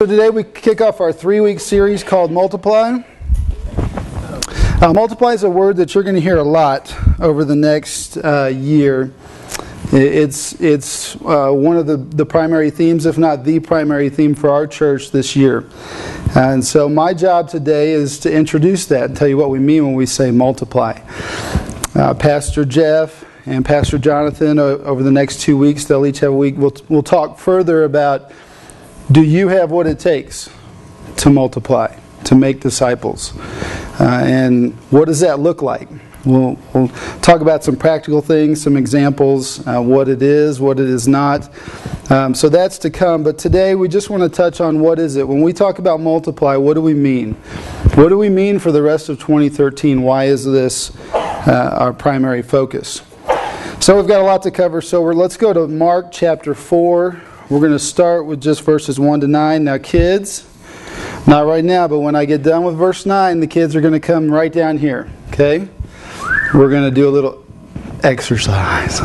So today we kick off our 3-week series called Multiply. Multiply is a word that you're going to hear a lot over the next year. It's one of the primary themes, if not the primary theme for our church this year. And so my job today is to introduce that and tell you what we mean when we say multiply. Pastor Jeff and Pastor Jonathan, over the next 2 weeks, they'll each have a week. We'll talk further about, do you have what it takes to multiply, to make disciples? And what does that look like? We'll talk about some practical things, some examples, what it is not. So that's to come. But today we just want to touch on what is it. When we talk about multiply, what do we mean? What do we mean for the rest of 2013? Why is this our primary focus? So we've got a lot to cover. So let's go to Mark chapter 4. We're going to start with just verses 1 to 9. Now kids, not right now, but when I get done with verse 9, the kids are going to come right down here. Okay? We're going to do a little exercise.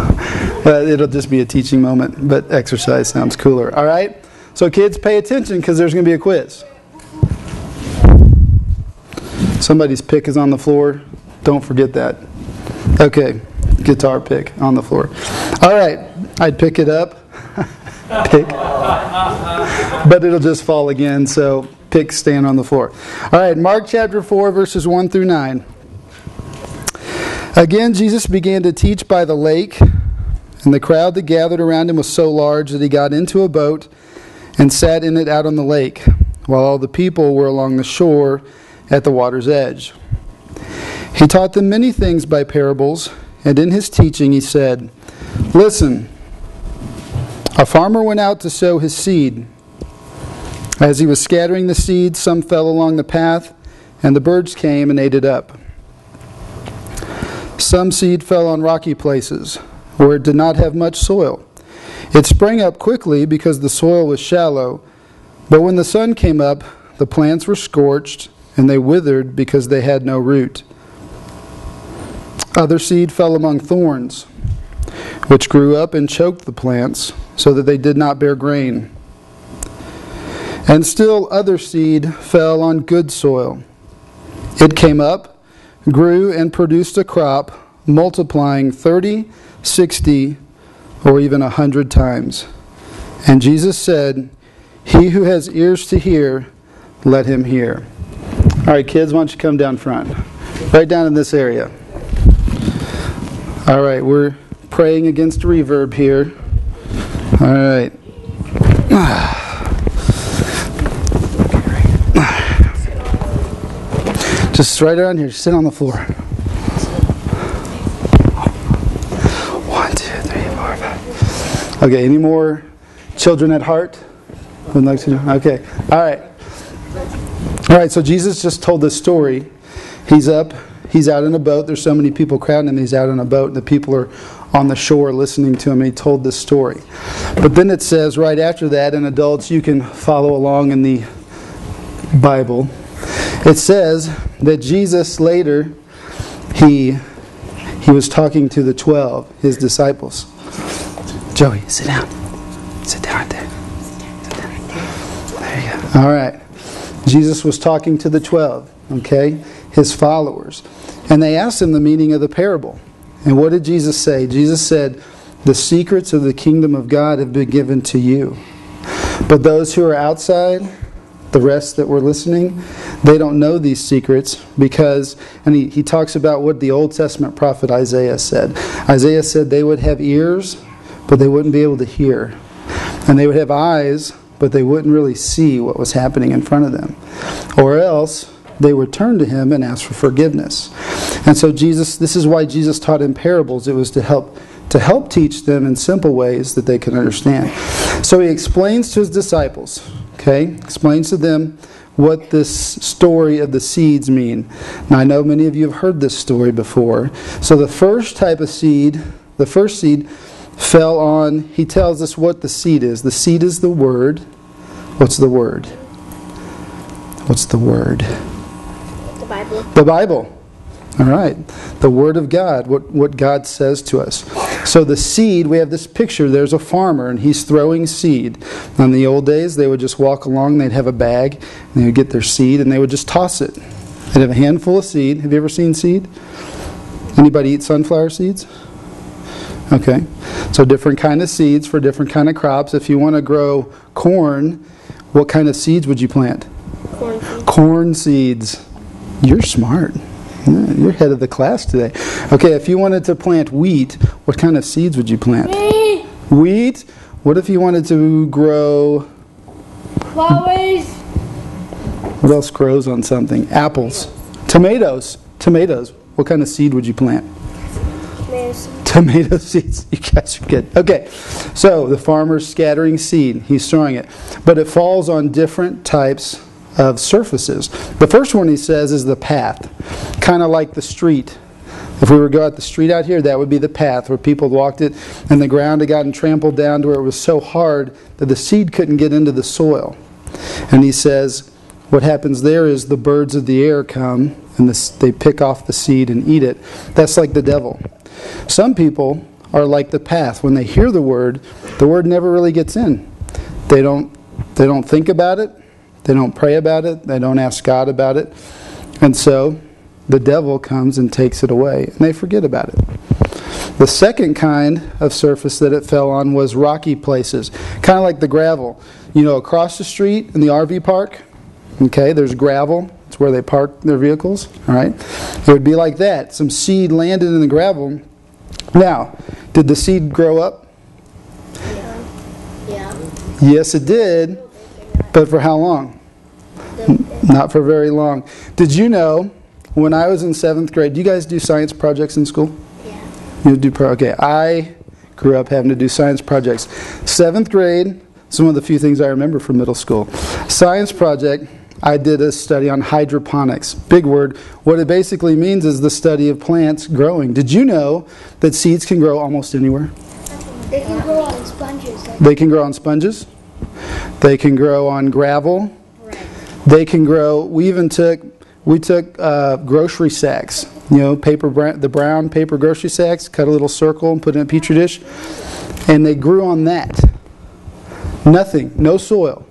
It'll just be a teaching moment, but exercise sounds cooler. All right? So kids, pay attention because there's going to be a quiz. Somebody's pick is on the floor. Don't forget that. Okay. Guitar pick on the floor. All right. I'd pick it up. Pick. But it'll just fall again, so pick stand on the floor. All right, Mark chapter 4, verses 1 through 9. Again, Jesus began to teach by the lake, and the crowd that gathered around him was so large that he got into a boat and sat in it out on the lake, while all the people were along the shore at the water's edge. He taught them many things by parables, and in his teaching he said, "Listen, a farmer went out to sow his seed. As he was scattering the seed, some fell along the path, and the birds came and ate it up. Some seed fell on rocky places, where it did not have much soil. It sprang up quickly because the soil was shallow, but when the sun came up, the plants were scorched, and they withered because they had no root. Other seed fell among thorns, which grew up and choked the plants, so that they did not bear grain. And still other seed fell on good soil. It came up, grew, and produced a crop, multiplying 30, 60, or even 100 times. And Jesus said, 'He who has ears to hear, let him hear.'" All right, kids, why don't you come down front? Right down in this area. All right, we're praying against reverb here. All right. Just right around here. Sit on the floor. 1, 2, 3, 4, 5. Okay, any more children at heart? Would like to? Okay. All right. All right, so Jesus just told this story. He's up. He's out in a boat. There's so many people crowding him. He's out in a boat. And the people are on the shore listening to him. He told this story. But then it says right after that, and adults, you can follow along in the Bible. It says that Jesus later, he was talking to the 12, his disciples. Joey, sit down. Sit down right there. Sit down right there. There you go. All right. Jesus was talking to the 12, okay, his followers. And they asked him the meaning of the parable. And what did Jesus say? Jesus said, "The secrets of the kingdom of God have been given to you. But those who are outside, the rest that were listening, they don't know these secrets because," and he talks about what the Old Testament prophet Isaiah said. Isaiah said they would have ears, but they wouldn't be able to hear. And they would have eyes, but they wouldn't really see what was happening in front of them. Or else they would turn to him and ask for forgiveness. And so this is why Jesus taught in parables. It was to help teach them in simple ways that they can understand. So he explains to his disciples, okay, explains to them what this story of the seeds mean. Now I know many of you have heard this story before. So the first type of seed, the first seed fell on, he tells us what the seed is. The seed is the Word. What's the Word? What's the Word? The Bible. The Bible. All right. The Word of God, what God says to us. So the seed, we have this picture, there's a farmer and he's throwing seed. In the old days, they would just walk along, they'd have a bag, and they would get their seed and they would just toss it. They'd have a handful of seed. Have you ever seen seed? Anybody eat sunflower seeds? Okay. So different kind of seeds for different kind of crops. If you want to grow corn, what kind of seeds would you plant? Corn seeds. Corn seeds. You're smart. You're head of the class today. Okay, if you wanted to plant wheat, what kind of seeds would you plant? Wheat. What if you wanted to grow... Flowers. What else grows on something? Apples. Tomatoes. Tomatoes. What kind of seed would you plant? Tomato seeds. You guys are good. Okay, so the farmer's scattering seed. He's throwing it. But it falls on different types of surfaces. The first one he says is the path. Kind of like the street. If we were to go out the street out here, that would be the path where people walked it and the ground had gotten trampled down to where it was so hard that the seed couldn't get into the soil. And he says what happens there is the birds of the air come and they pick off the seed and eat it. That's like the devil. Some people are like the path. When they hear the word never really gets in. They don't think about it. They don't pray about it. They don't ask God about it. And so the devil comes and takes it away, and they forget about it. The second kind of surface that it fell on was rocky places, kind of like the gravel. You know, across the street in the RV park, okay, there's gravel. It's where they park their vehicles, all right? It would be like that. Some seed landed in the gravel. Now, did the seed grow up? Yeah. Yes, it did. But for how long? Not for very long. Did you know, when I was in 7th grade, do you guys do science projects in school? Yeah. You do okay. I grew up having to do science projects. 7th grade, some of the few things I remember from middle school. Science project, I did a study on hydroponics. Big word. What it basically means is the study of plants growing. Did you know that seeds can grow almost anywhere? They can grow on sponges. They can grow on sponges. They can grow on gravel. Right. They can grow. We took grocery sacks. You know, the brown paper grocery sacks. Cut a little circle and put it in a petri dish, and they grew on that. Nothing, no soil.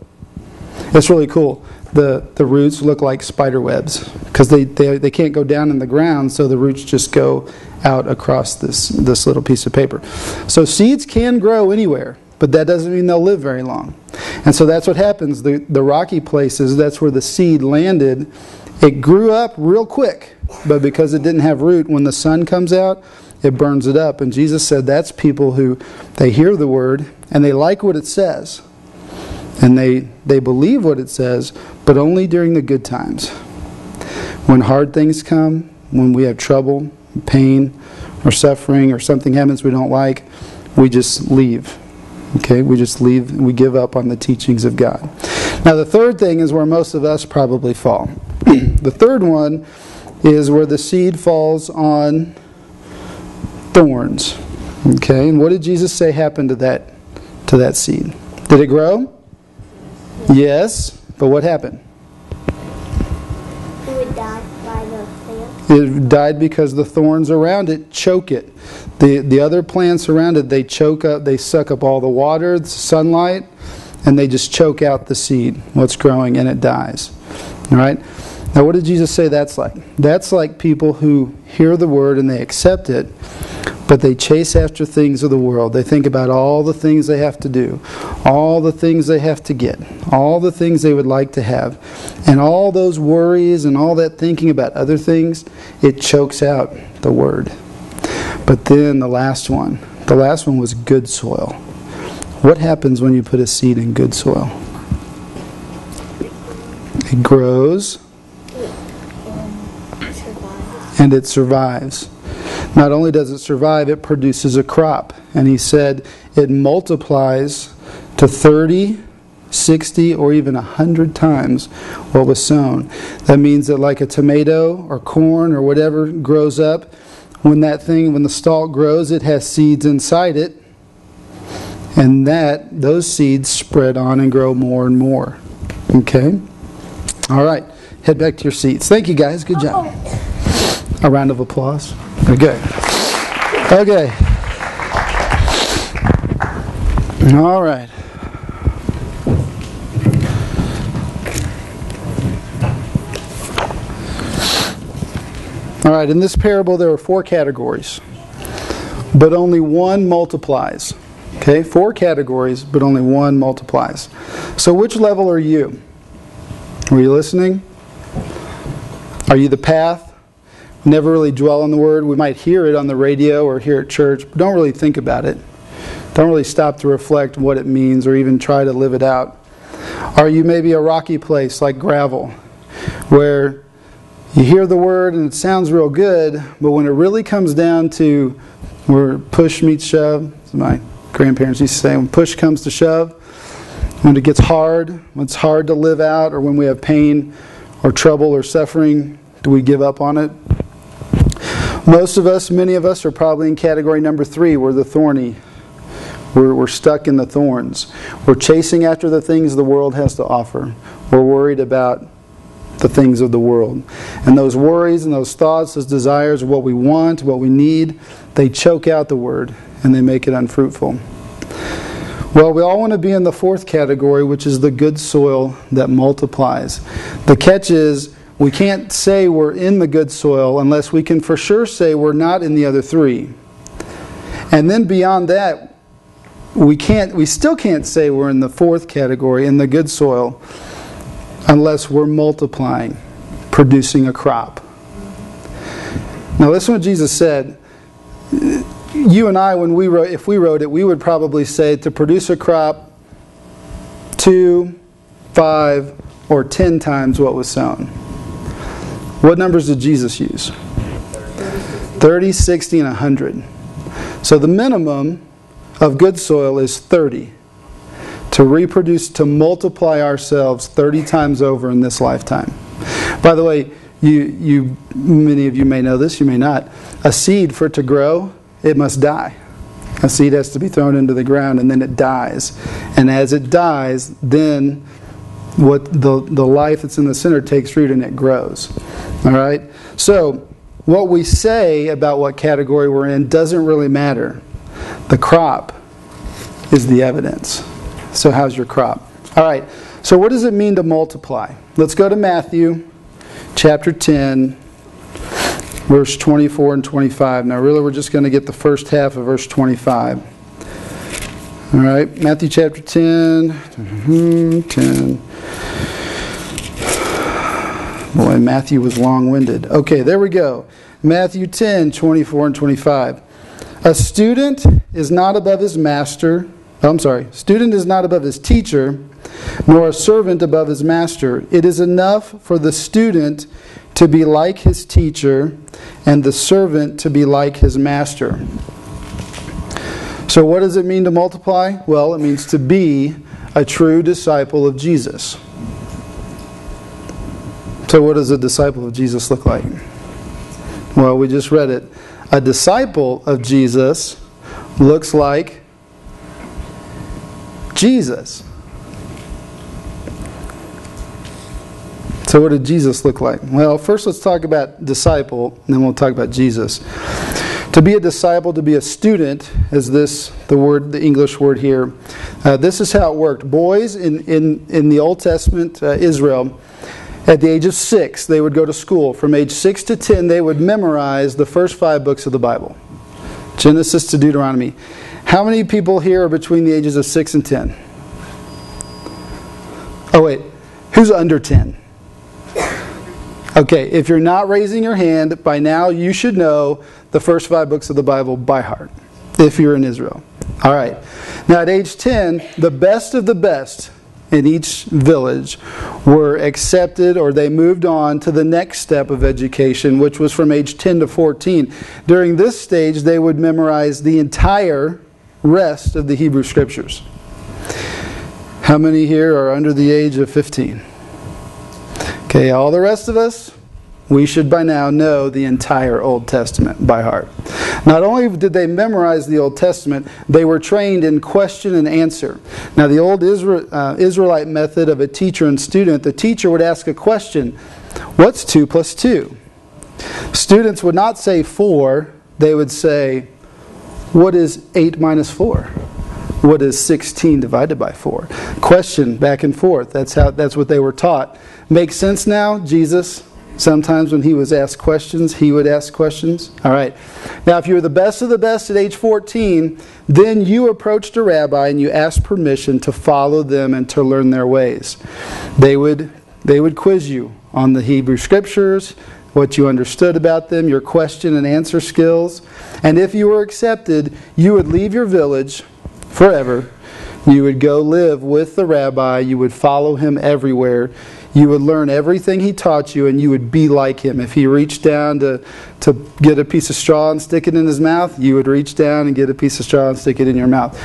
It's really cool. The roots look like spider webs because they can't go down in the ground, so the roots just go out across this little piece of paper. So seeds can grow anywhere, but that doesn't mean they'll live very long. And so that's what happens. The rocky places, that's where the seed landed. It grew up real quick, but because it didn't have root, when the sun comes out, it burns it up. And Jesus said that's people who, they hear the word and they like what it says. And they believe what it says, but only during the good times. When hard things come, when we have trouble, pain, or suffering, or something happens we don't like, we just leave. Okay, we just leave, we give up on the teachings of God. Now the third thing is where most of us probably fall. The third one is where the seed falls on thorns. Okay, and what did Jesus say happened to that seed? Did it grow? Yes, but what happened? It would die by the plants. It died because the thorns around it choke it. The other plants around it, they choke up, they suck up all the water, the sunlight, and they just choke out the seed, what's growing, and it dies. All right? Now what did Jesus say that's like? That's like people who hear the word and they accept it, but they chase after things of the world. They think about all the things they have to do, all the things they have to get, all the things they would like to have. And all those worries and all that thinking about other things, it chokes out the word. But then the last one was good soil. What happens when you put a seed in good soil? It grows and it survives. Not only does it survive, it produces a crop. And he said it multiplies to 30, 60, or even 100 times what was sown. That means that like a tomato or corn or whatever grows up, when the stalk grows, it has seeds inside it. And those seeds spread on and grow more and more. Okay? All right. Head back to your seats. Thank you, guys. Good job. A round of applause. Very good. Okay. All right. All right, in this parable there are 4 categories, but only one multiplies. Okay, 4 categories, but only one multiplies. So which level are you? Are you listening? Are you the path? Never really dwell on the word. We might hear it on the radio or hear it at church, but don't really think about it. Don't really stop to reflect what it means or even try to live it out. Are you maybe a rocky place like gravel, where you hear the word and it sounds real good, but when it really comes down to where push meets shove, as my grandparents used to say, when push comes to shove, when it gets hard, when it's hard to live out, or when we have pain or trouble or suffering, do we give up on it? Most of us, many of us, are probably in category number 3. We're the thorny. We're stuck in the thorns. We're chasing after the things the world has to offer. We're worried about the things of the world. And those worries and those thoughts, those desires, what we want, what we need, they choke out the word and they make it unfruitful. Well, we all want to be in the 4th category, which is the good soil that multiplies. The catch is, we can't say we're in the good soil unless we can for sure say we're not in the other 3. And then beyond that, we still can't say we're in the 4th category, in the good soil, unless we're multiplying, producing a crop. Now listen to what Jesus said. You and I, if we wrote it, we would probably say to produce a crop 2, 5, or 10 times what was sown. What numbers did Jesus use? 30, 60, and 100. So the minimum of good soil is 30. To reproduce, to multiply ourselves 30 times over in this lifetime. By the way, many of you may know this, you may not. A seed, for it to grow, it must die. A seed has to be thrown into the ground and then it dies. And as it dies, then what the life that's in the center takes root and it grows. All right? So, what we say about what category we're in doesn't really matter. The crop is the evidence. So how's your crop? All right, so what does it mean to multiply? Let's go to Matthew chapter 10, verse 24 and 25. Now really we're just going to get the first half of verse 25. All right, Matthew chapter 10. Boy, Matthew was long-winded. Okay, there we go. Matthew 10, 24 and 25. A student is not above his master. Student is not above his teacher, nor a servant above his master. It is enough for the student to be like his teacher, and the servant to be like his master. So what does it mean to multiply? Well, it means to be a true disciple of Jesus. So what does a disciple of Jesus look like? Well, we just read it. A disciple of Jesus looks like Jesus. So what did Jesus look like? Well, first let's talk about disciple, and then we'll talk about Jesus. To be a disciple, to be a student, is the English word here. This is how it worked. Boys in the Old Testament, Israel, at the age of 6, they would go to school. From age 6 to 10, they would memorize the first 5 books of the Bible. Genesis to Deuteronomy. How many people here are between the ages of 6 and 10? Oh wait, who's under 10? Okay, if you're not raising your hand, by now you should know the first 5 books of the Bible by heart, if you're in Israel. Alright, now at age 10, the best of the best in each village were accepted, or they moved on to the next step of education, which was from age 10 to 14. During this stage, they would memorize the entire rest of the Hebrew Scriptures. How many here are under the age of 15? Okay, all the rest of us, we should by now know the entire Old Testament by heart. Not only did they memorize the Old Testament, they were trained in question and answer. Now the old Israelite method of a teacher and student, the teacher would ask a question, what's 2 plus 2? Students would not say 4, they would say, what is 8 minus 4? What is 16 divided by 4? Question back and forth. That's what they were taught. Makes sense now? Jesus, sometimes when he was asked questions, he would ask questions. All right. Now, if you were the best of the best at age 14, then you approached a rabbi and you asked permission to follow them and to learn their ways. They would quiz you on the Hebrew Scriptures, what you understood about them, your question and answer skills. And if you were accepted, you would leave your village forever. You would go live with the rabbi. You would follow him everywhere. You would learn everything he taught you, and you would be like him. If he reached down to get a piece of straw and stick it in his mouth, you would reach down and get a piece of straw and stick it in your mouth.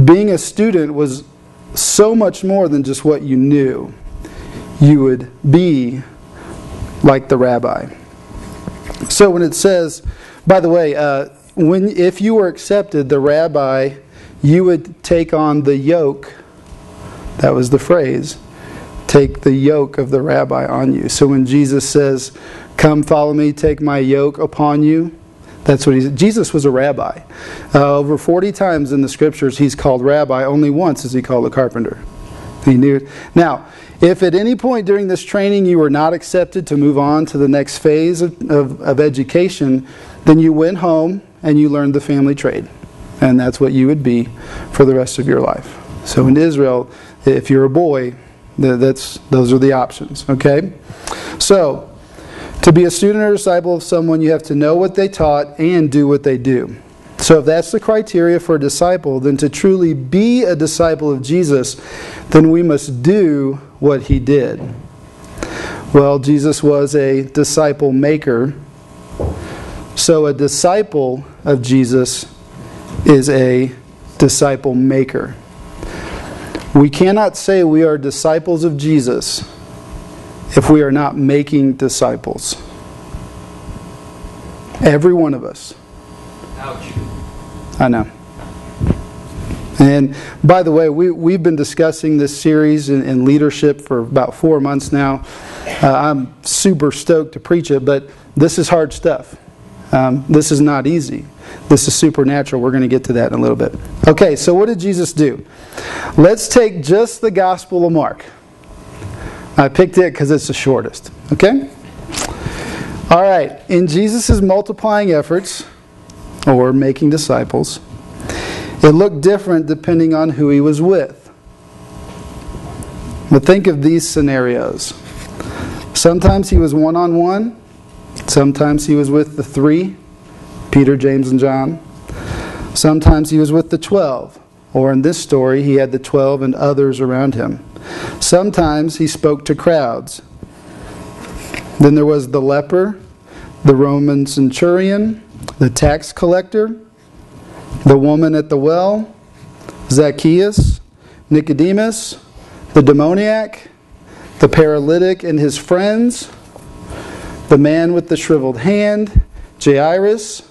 Being a student was so much more than just what you knew. You would be like the rabbi. So when it says, by the way, if you were accepted, the rabbi, you would take on the yoke. That was the phrase. Take the yoke of the rabbi on you. So when Jesus says, come follow me, take my yoke upon you, that's what Jesus was a rabbi. Over 40 times in the Scriptures he's called rabbi. Only once is he called a carpenter. He knew it. Now, if at any point during this training you were not accepted to move on to the next phase of education, then you went home and you learned the family trade. And that's what you would be for the rest of your life. So in Israel, if you're a boy, those are the options. Okay? So, to be a student or disciple of someone, you have to know what they taught and do what they do. So if that's the criteria for a disciple, then to truly be a disciple of Jesus, then we must do what he did. Well, Jesus was a disciple maker. So a disciple of Jesus is a disciple maker. We cannot say we are disciples of Jesus if we are not making disciples. Every one of us. Ouch. I know. And by the way, we've been discussing this series in leadership for about 4 months now. I'm super stoked to preach it, but this is hard stuff. This is not easy. This is supernatural. We're going to get to that in a little bit. Okay, so what did Jesus do? Let's take just the Gospel of Mark. I picked it because it's the shortest. Okay? All right. In Jesus' multiplying efforts, or making disciples, it looked different depending on who he was with. But think of these scenarios. Sometimes he was one-on-one. Sometimes he was with the 3, Peter, James, and John. Sometimes he was with the 12. Or in this story, he had the 12 and others around him. Sometimes he spoke to crowds. Then there was the leper, the Roman centurion, the tax collector, the woman at the well, Zacchaeus, Nicodemus, the demoniac, the paralytic and his friends, the man with the shriveled hand, Jairus,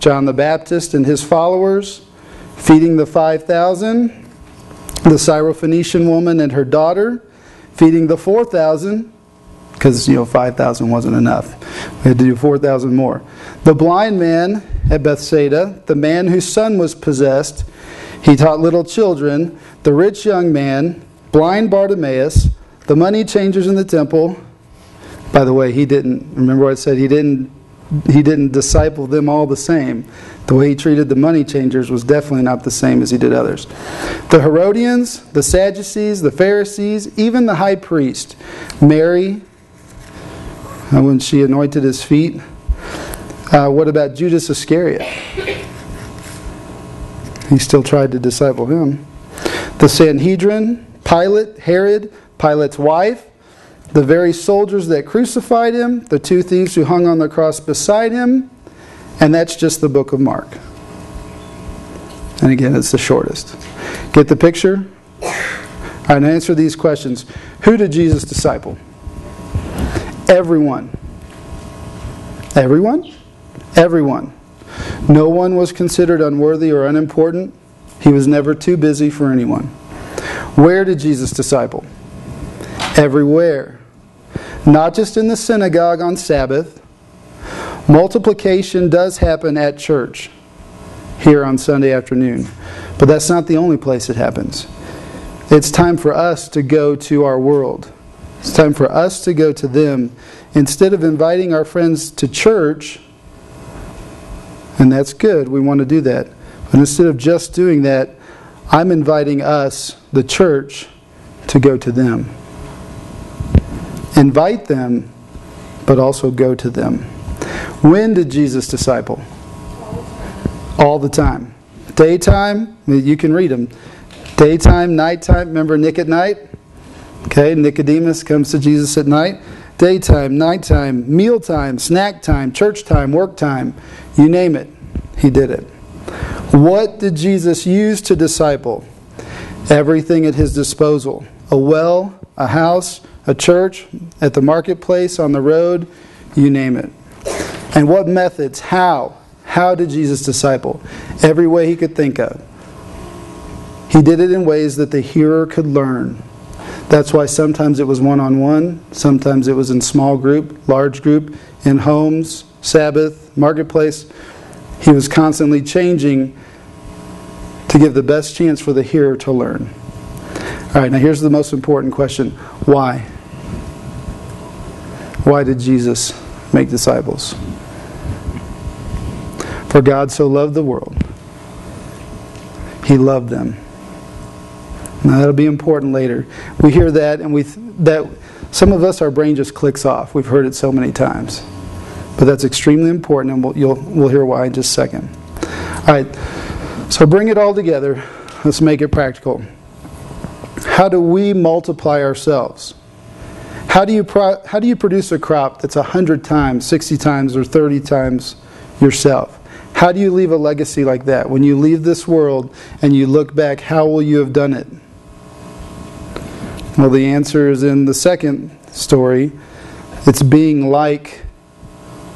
John the Baptist and his followers, feeding the 5,000, the Syrophoenician woman and her daughter, feeding the 4,000, because 5,000 wasn't enough. We had to do 4,000 more. The blind man at Bethsaida, the man whose son was possessed, he taught little children, the rich young man, blind Bartimaeus, the money changers in the temple. By the way, remember what I said, he didn't disciple them all the same. The way he treated the money changers was definitely not the same as he did others. The Herodians, the Sadducees, the Pharisees, even the high priest, Mary, when she anointed his feet. What about Judas Iscariot? He still tried to disciple him. The Sanhedrin, Pilate, Herod, Pilate's wife, the very soldiers that crucified him, the 2 thieves who hung on the cross beside him, and that's just the book of Mark. And again, it's the shortest. Get the picture? All right, now answer these questions. Who did Jesus disciple? Everyone. Everyone? Everyone. No one was considered unworthy or unimportant. He was never too busy for anyone. Where did Jesus disciple? Everywhere. Not just in the synagogue on Sabbath. Multiplication does happen at church. here on Sunday afternoon. But that's not the only place it happens. It's time for us to go to our world. It's time for us to go to them. Instead of inviting our friends to church, and that's good, we want to do that. But instead of just doing that, I'm inviting us, the church, to go to them. Invite them, but also go to them. When did Jesus disciple? All the time. Daytime, you can read them. Daytime, nighttime, remember Nick at night? Okay, Nicodemus comes to Jesus at night. Daytime, nighttime, mealtime, snack time, church time, work time, you name it, he did it. What did Jesus use to disciple? Everything at his disposal. A well, a house, a church, at the marketplace, on the road, you name it. And what methods? How? How did Jesus disciple? Every way he could think of. He did it in ways that the hearer could learn. That's why sometimes it was one-on-one, sometimes it was in small group, large group, in homes, Sabbath, marketplace. He was constantly changing to give the best chance for the hearer to learn. All right, now here's the most important question. Why? Why did Jesus make disciples? For God so loved the world. He loved them. Now that'll be important later. We hear that, and that some of us, our brain just clicks off. We've heard it so many times. But that's extremely important, and we'll hear why in just a second. All right, so bring it all together. Let's make it practical. How do we multiply ourselves? How do you produce a crop that's 100 times, 60 times, or 30 times yourself? How do you leave a legacy like that? When you leave this world and you look back, how will you have done it? Well, the answer is in the second story. It's being like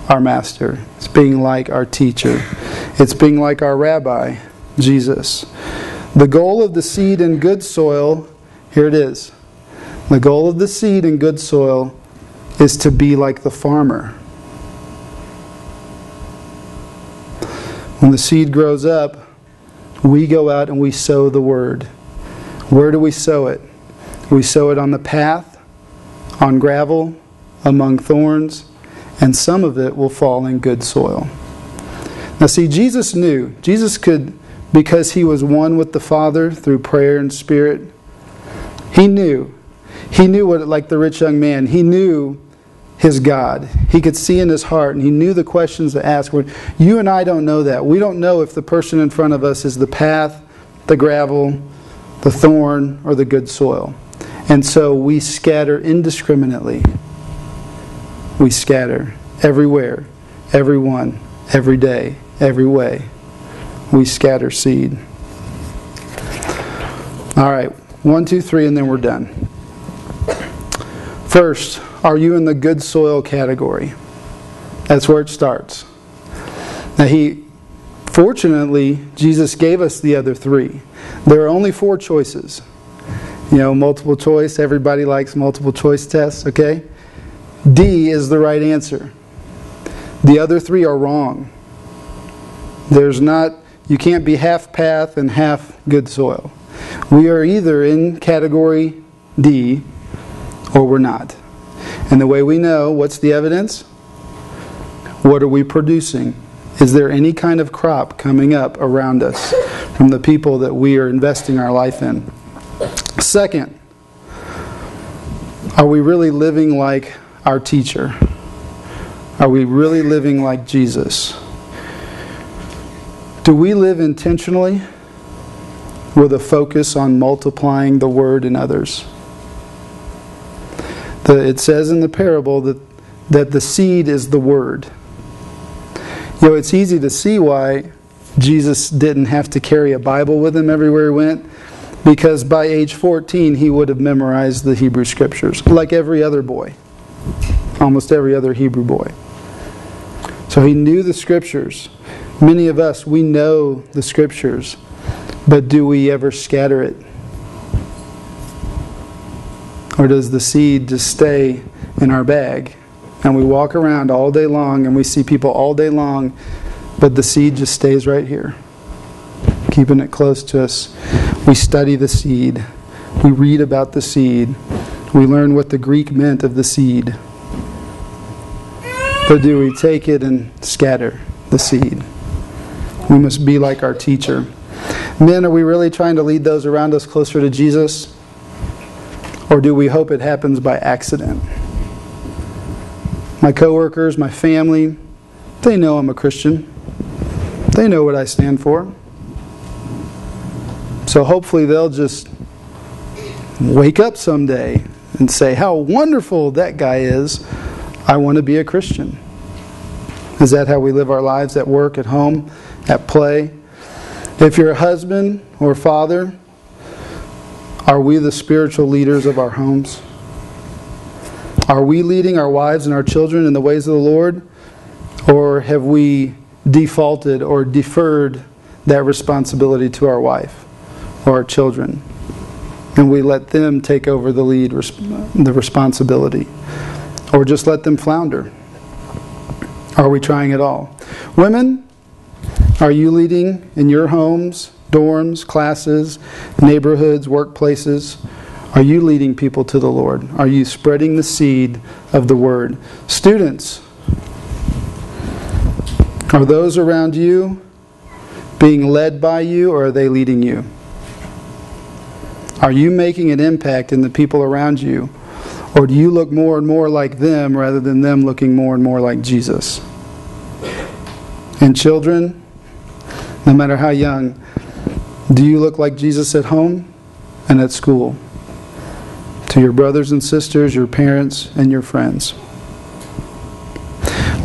our master. It's being like our teacher. It's being like our rabbi, Jesus. The goal of the seed in good soil, here it is. The goal of the seed in good soil is to be like the farmer. When the seed grows up, we go out and we sow the word. Where do we sow it? We sow it on the path, on gravel, among thorns, and some of it will fall in good soil. Now see, Jesus knew. Jesus could, because he was one with the Father through prayer and Spirit, he knew. He knew what, like the rich young man, he knew his God. He could see in his heart, and he knew the questions to ask. You and I don't know that. We don't know if the person in front of us is the path, the gravel, the thorn, or the good soil. And so we scatter indiscriminately. We scatter everywhere, everyone, every day, every way. We scatter seed. All right, 1, 2, 3, and then we're done. First, are you in the good soil category? That's where it starts. Now fortunately, Jesus gave us the other 3. There are only 4 choices. You know, multiple choice, everybody likes multiple choice tests, okay? D is the right answer. The other 3 are wrong. You can't be half path and half good soil. We are either in category D or we're not. And the way we know, what's the evidence? What are we producing? Is there any kind of crop coming up around us from the people that we are investing our life in? Second, are we really living like our teacher? Are we really living like Jesus? Do we live intentionally with a focus on multiplying the word in others? It says in the parable that the seed is the word. You know, it's easy to see why Jesus didn't have to carry a Bible with him everywhere he went, because by age 14 he would have memorized the Hebrew Scriptures, like every other boy, almost every other Hebrew boy. So he knew the Scriptures. Many of us, we know the Scriptures, but do we ever scatter it? Or does the seed just stay in our bag? And we walk around all day long and we see people all day long, but the seed just stays right here. keeping it close to us. We study the seed. We read about the seed. We learn what the Greek meant of the seed. But do we take it and scatter the seed? We must be like our teacher. Men, are we really trying to lead those around us closer to Jesus? Or do we hope it happens by accident? My coworkers, my family, they know I'm a Christian. They know what I stand for. So hopefully they'll just wake up someday and say, how wonderful that guy is. I want to be a Christian. Is that how we live our lives at work, at home, at play? If you're a husband or father, are we the spiritual leaders of our homes? Are we leading our wives and our children in the ways of the Lord? Or have we defaulted or deferred that responsibility to our wife or our children? And we let them take over the lead, the responsibility. Or just let them flounder. Are we trying it all? Women, are you leading in your homes, dorms, classes, neighborhoods, workplaces? Are you leading people to the Lord? Are you spreading the seed of the Word? Students, are those around you being led by you, or are they leading you? Are you making an impact in the people around you? Or do you look more and more like them rather than them looking more and more like Jesus? And children, no matter how young, do you look like Jesus at home and at school? To your brothers and sisters, your parents, and your friends.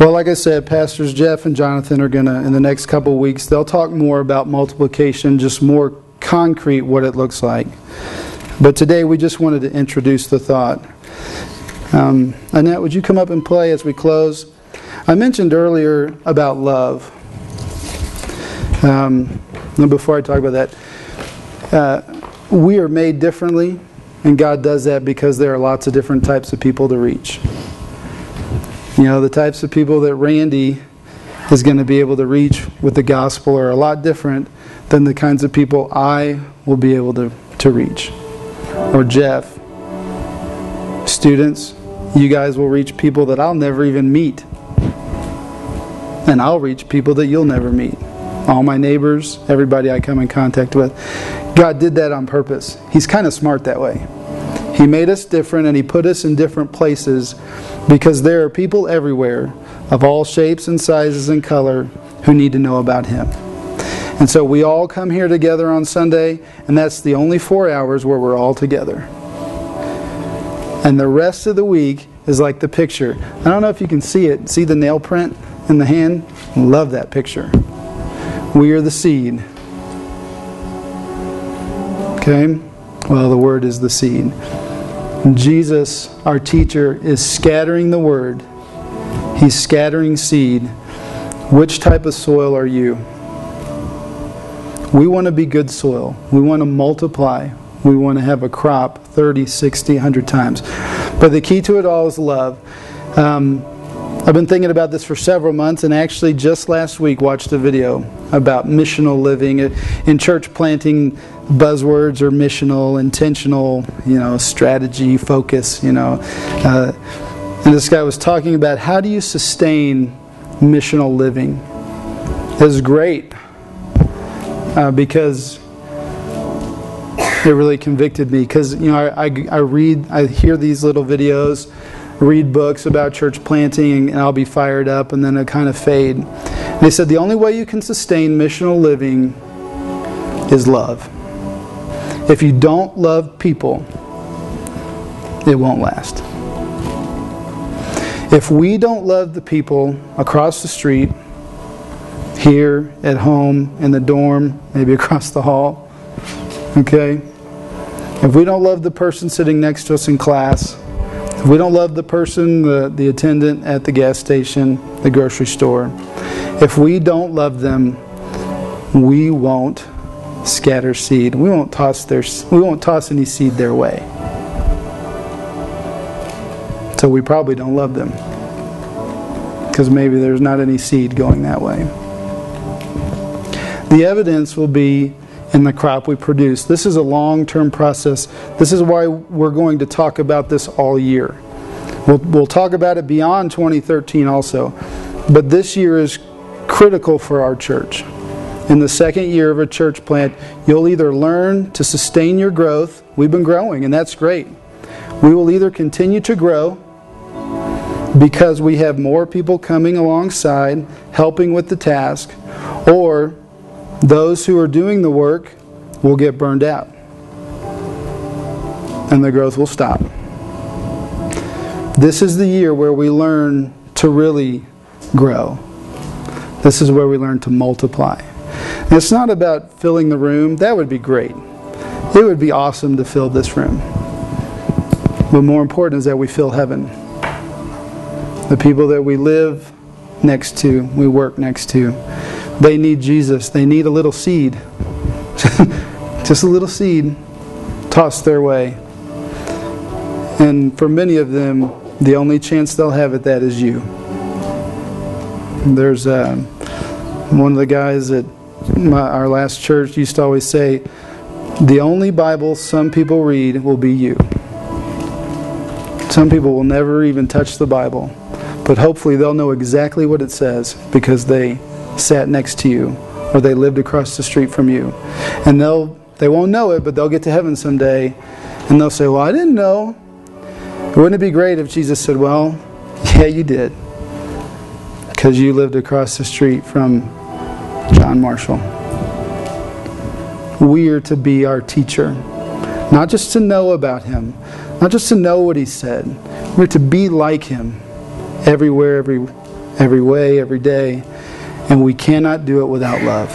Well, like I said, Pastors Jeff and Jonathan are going to, in the next couple of weeks, they'll talk more about multiplication, just more concrete what it looks like. But today we just wanted to introduce the thought. Annette, would you come up and play as we close? I mentioned earlier about love. Before I talk about that, we are made differently, and God does that because there are lots of different types of people to reach. You know, the types of people that Randy is going to be able to reach with the gospel are a lot different than the kinds of people I will be able to reach. Or Jeff. Students, you guys will reach people that I'll never even meet. And I'll reach people that you'll never meet. All my neighbors, everybody I come in contact with. God did that on purpose. He's kind of smart that way. He made us different and He put us in different places because there are people everywhere of all shapes and sizes and color who need to know about Him. And so we all come here together on Sunday, and that's the only 4 hours where we're all together. And the rest of the week is like the picture. I don't know if you can see it. See the nail print in the hand? Love that picture. We are the seed. Okay? Well, the Word is the seed. And Jesus, our teacher, is scattering the Word. He's scattering seed. Which type of soil are you? We want to be good soil. We want to multiply. We want to have a crop 30, 60, 100 times. But the key to it all is love. I've been thinking about this for several months, and actually just last week watched a video about missional living. In church planting, buzzwords are missional, intentional, strategy, focus, And this guy was talking about how do you sustain missional living. It was great. Because it really convicted me. Because I hear these little videos, read books about church planting, and I'll be fired up, and then it kind of fade. And they said the only way you can sustain missional living is love. If you don't love people, it won't last. If we don't love the people across the street, here, at home, in the dorm, maybe across the hall. Okay? If we don't love the person sitting next to us in class, if we don't love the person, the attendant at the gas station, the grocery store, if we don't love them, we won't scatter seed. We won't toss any seed their way. So we probably don't love them. Because maybe there's not any seed going that way. The evidence will be in the crop we produce. This is a long-term process. This is why we're going to talk about this all year. We'll talk about it beyond 2013 also. But this year is critical for our church. In the second year of a church plant, you'll either learn to sustain your growth. We've been growing, and that's great. We will either continue to grow because we have more people coming alongside, helping with the task, or those who are doing the work will get burned out, and the growth will stop. This is the year where we learn to really grow. This is where we learn to multiply. And it's not about filling the room. That would be great. It would be awesome to fill this room. But more important is that we fill heaven. The people that we live next to, we work next to, they need Jesus. They need a little seed. Just a little seed tossed their way. And for many of them, the only chance they'll have at that is you. There's one of the guys at our last church used to always say, the only Bible some people read will be you. Some people will never even touch the Bible. But hopefully they'll know exactly what it says because they sat next to you or they lived across the street from you. And they won't know it, but they'll get to heaven someday and they'll say, well, I didn't know. Wouldn't it be great if Jesus said, well, yeah, you did. Because you lived across the street from John Marshall. We are to be our teacher. Not just to know about him. Not just to know what he said. We're to be like him. Everywhere, every way, every day. And we cannot do it without love.